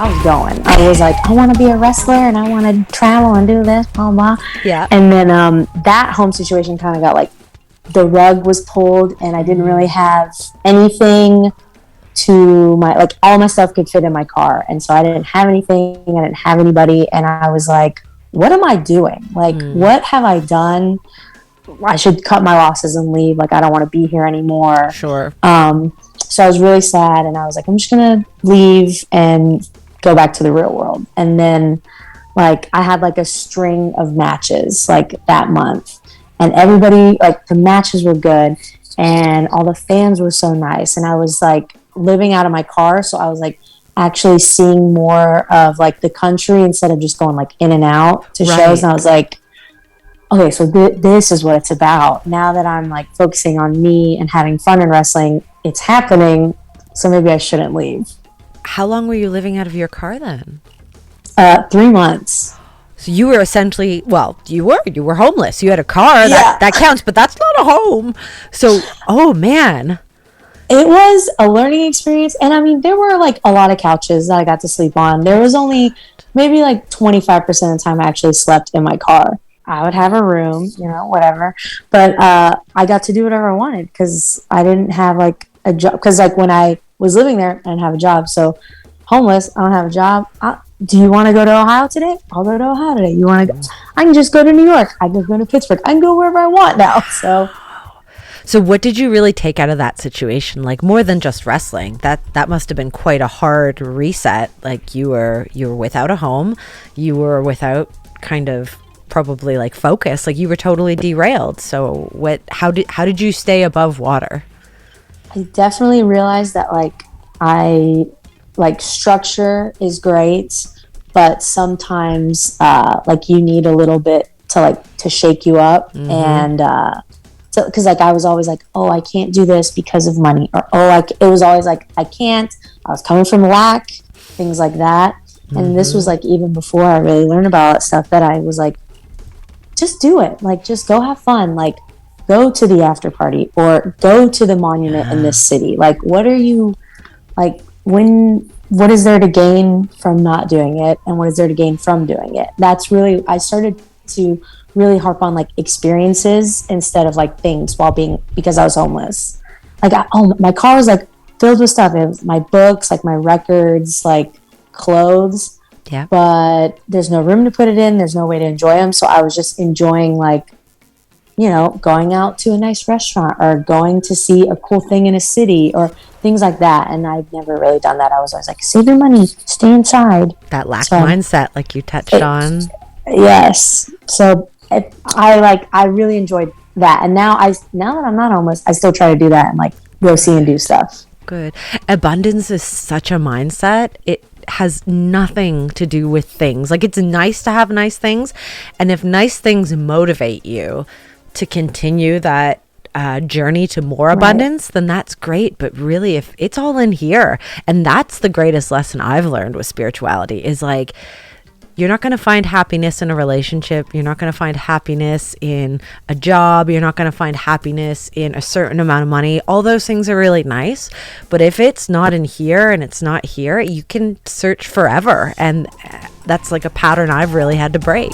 I was going. I was like, I want to be a wrestler and I want to travel and do this, blah, blah. Yeah. And then that home situation kind of got like, the rug was pulled and I didn't really have anything to like all my stuff could fit in my car. And so I didn't have anything. I didn't have anybody. And I was like, what am I doing? Like, what have I done? I should cut my losses and leave. Like, I don't want to be here anymore. Sure. So I was really sad and I was like, I'm just going to leave and go back to the real world. And then like I had like a string of matches like that month, and everybody, like the matches were good and all the fans were so nice. And I was like living out of my car. So I was like actually seeing more of like the country instead of just going like in and out to shows. And I was like, okay, so this is what it's about. Now that I'm like focusing on me and having fun in wrestling, it's happening. So maybe I shouldn't leave. How long were you living out of your car then? 3 months. So you were essentially, well, you were homeless. You had a car, that counts, but that's not a home. So, oh man. It was a learning experience. And I mean, there were like a lot of couches that I got to sleep on. There was only maybe like 25% of the time I actually slept in my car. I would have a room, you know, whatever. But I got to do whatever I wanted because I didn't have like a job. Because like when I was living there, I didn't have a job. So homeless, I don't have a job. Do you want to go to Ohio today? I'll go to Ohio today. You want to go? I can just go to New York. I can go to Pittsburgh. I can go wherever I want now. So what did you really take out of that situation? Like more than just wrestling, that must have been quite a hard reset. Like you were without a home, you were without kind of probably like focus, like you were totally derailed. So how did you stay above water? I definitely realized that like structure is great, but sometimes like you need a little bit to shake you up. And so because like I was always like, oh, I can't do this because of money, or it was always like I can't. I was coming from lack, things like that. And this was like even before I really learned about all that stuff, that I was like, just do it. Like just go have fun. Like go to the after party or go to the monument in this city. Like what are you like? What is there to gain from not doing it, and what is there to gain from doing it? That's really, I started to really harp on like experiences instead of like things because I was homeless. Like my car was like filled with stuff. It was my books, like my records, like clothes. Yeah. But there's no room to put it in. There's no way to enjoy them. So I was just enjoying like, you know, going out to a nice restaurant or going to see a cool thing in a city or things like that. And I've never really done that. I was always like, save your money, stay inside. That lack mindset, like you touched on. Yes. So I really enjoyed that. And now that I'm not homeless, I still try to do that and like go see and do stuff. Good. Abundance is such a mindset. It has nothing to do with things. Like it's nice to have nice things. And if nice things motivate you to continue that journey to more abundance, then that's great. But really, if it's all in here, and that's the greatest lesson I've learned with spirituality, is like, you're not going to find happiness in a relationship. You're not going to find happiness in a job. You're not going to find happiness in a certain amount of money. All those things are really nice. But if it's not in here and it's not here, you can search forever. And that's like a pattern I've really had to break.